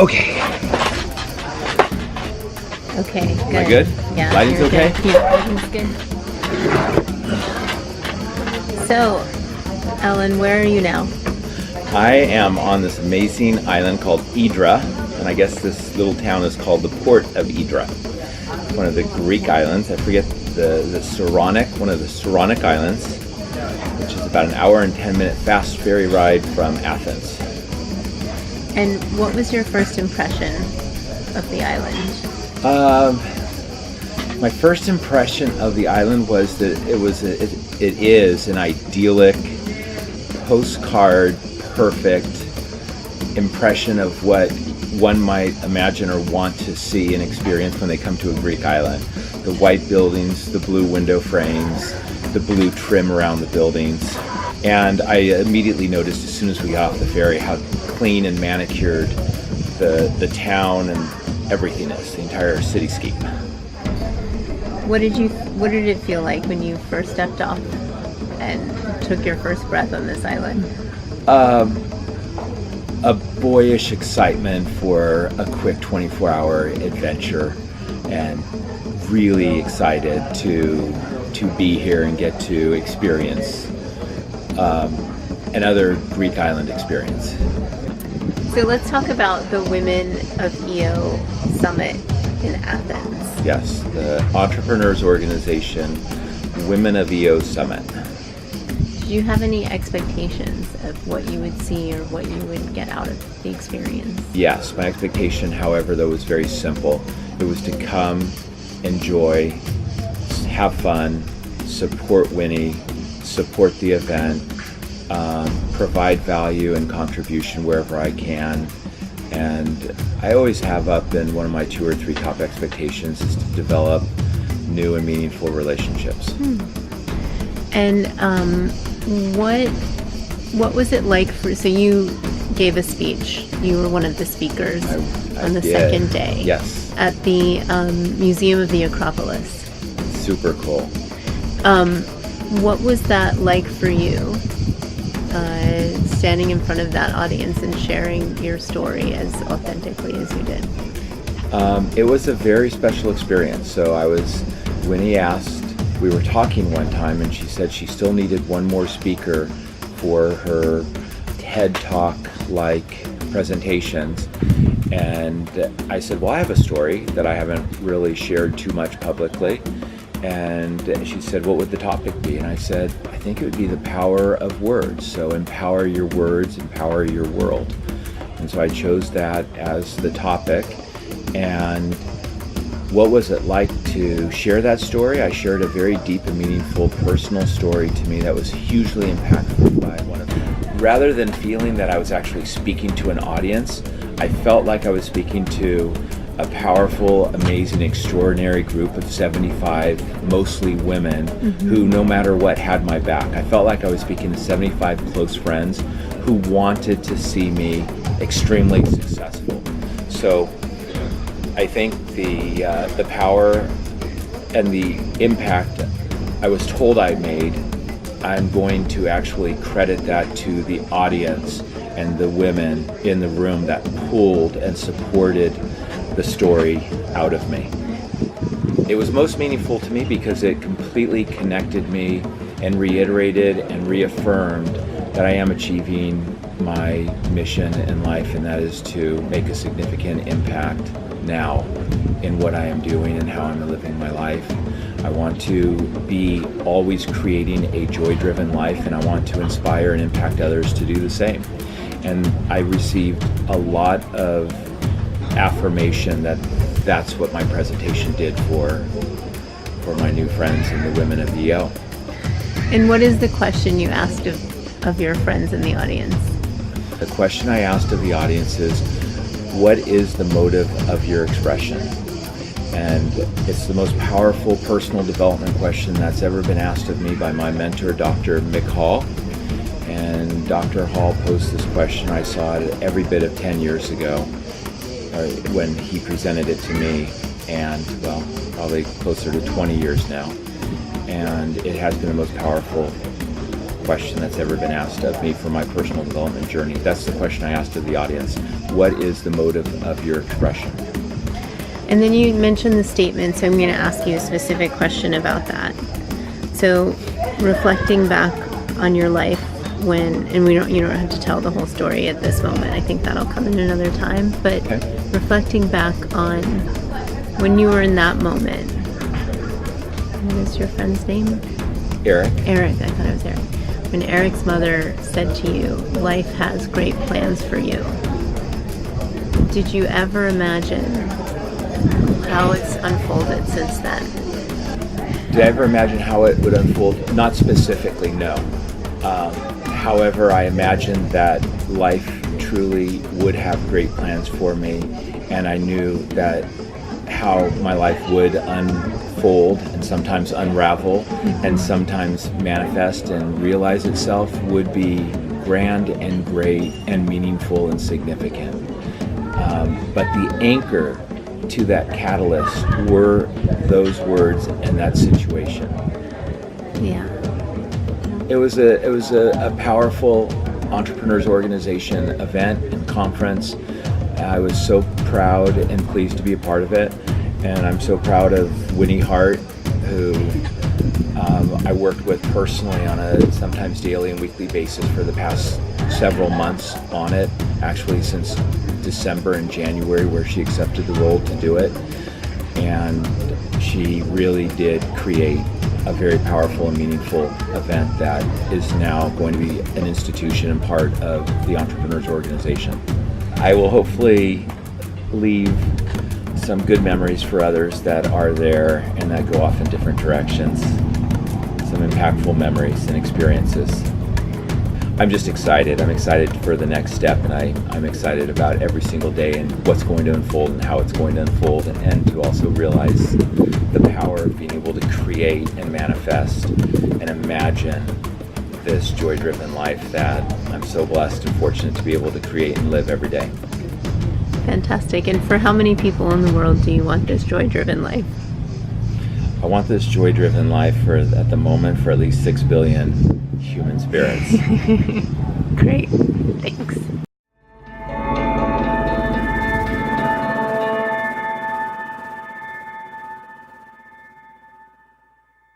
Okay. Okay, good. Am I good? Yeah. Lighting's you're okay? Good. Yeah, lighting's good. So, Alan, where are you now? I am on this amazing island called Hydra, and I guess this little town is called the Port of Hydra. One of the Greek islands. I forget one of the Saronic Islands, which is about an hour and 10-minute fast ferry ride from Athens. And what was your first impression of the island? My first impression of the island was that it is an idyllic, postcard, perfect impression of what one might imagine or want to see and experience when they come to a Greek island. The white buildings, the blue window frames, the blue trim around the buildings. And I immediately noticed as soon as we got off the ferry how clean and manicured the town and everything is, the entire cityscape. What did it feel like when you first stepped off and took your first breath on this island? A boyish excitement for a quick 24-hour adventure, and really excited to be here and get to experience another Greek island experience. So let's talk about the Women of EO Summit in Athens. Yes, the Entrepreneurs Organization Women of EO Summit. Did you have any expectations of what you would see or what you would get out of the experience? Yes, my expectation, however, though, was very simple. It was to come, enjoy, have fun, support Winnie, support the event, provide value and contribution wherever I can. And I always have up in one of my 2 or 3 top expectations is to develop new and meaningful relationships. And what was it like so you gave a speech. You were one of the speakers on the second day. Yes. At the Museum of the Acropolis. Super cool. What was that like for you? Standing in front of that audience and sharing your story as authentically as you did? It was a very special experience. So Winnie asked, we were talking one time and she said she still needed one more speaker for her TED Talk-like presentations. And I said, well, I have a story that I haven't really shared too much publicly. And she said, what would the topic be? And I said, I think it would be the power of words. So empower your words, empower your world. And so I chose that as the topic. And what was it like to share that story? I shared a very deep and meaningful personal story to me that was hugely impactful by one of them. Rather than feeling that I was actually speaking to an audience, I felt like I was speaking to a powerful, amazing, extraordinary group of 75, mostly women, who no matter what had my back. I felt like I was speaking to 75 close friends who wanted to see me extremely successful. So I think the power and the impact I was told I made, I'm going to actually credit that to the audience and the women in the room that pulled and supported the story out of me. It was most meaningful to me because it completely connected me and reiterated and reaffirmed that I am achieving my mission in life, and that is to make a significant impact now in what I am doing and how I'm living my life. I want to be always creating a joy-driven life, and I want to inspire and impact others to do the same. And I received a lot of affirmation that that's what my presentation did for my new friends and the women of EO. And what is the question you asked of your friends in the audience? The question I asked of the audience is, what is the motive of your expression? And it's the most powerful personal development question that's ever been asked of me by my mentor, Dr. Mick Hall. And Dr. Hall posed this question. I saw it every bit of 10 years ago when he presented it to me, and well, probably closer to 20 years now. And it has been the most powerful question that's ever been asked of me for my personal development journey. That's the question I asked of the audience. What is the motive of your expression? And then you mentioned the statement, so I'm going to ask you a specific question about that. So, reflecting back on your life when, and you don't have to tell the whole story at this moment. I think that'll come in another time. But Okay. reflecting back on when you were in that moment. What is your friend's name? Eric? Eric. I thought it was Eric. When Eric's mother said to you, "Life has great plans for you," did you ever imagine how it's unfolded since then? Did I ever imagine how it would unfold? Not specifically, no. However, I imagined that life truly would have great plans for me, and I knew that how my life would unfold and sometimes unravel and sometimes manifest and realize itself would be grand and great and meaningful and significant. But the anchor to that catalyst were those words and that situation. Yeah. It was a powerful entrepreneurs organization event and conference. I was so proud and pleased to be a part of it, and I'm so proud of Winnie Hart, who I worked with personally on a sometimes daily and weekly basis for the past several months on it, actually since December and January, where she accepted the role to do it. And she really did create a very powerful and meaningful event that is now going to be an institution and part of the Entrepreneurs Organization. I will hopefully leave some good memories for others that are there and that go off in different directions, some impactful memories and experiences. I'm just excited. I'm excited for the next step, and I'm excited about every single day and what's going to unfold and how it's going to unfold, and to also realize the power of being able to create and manifest and imagine this joy-driven life that I'm so blessed and fortunate to be able to create and live every day. Fantastic. And for how many people in the world do you want this joy-driven life? I want this joy-driven life at the moment, for at least 6 billion human spirits. Great. Thanks.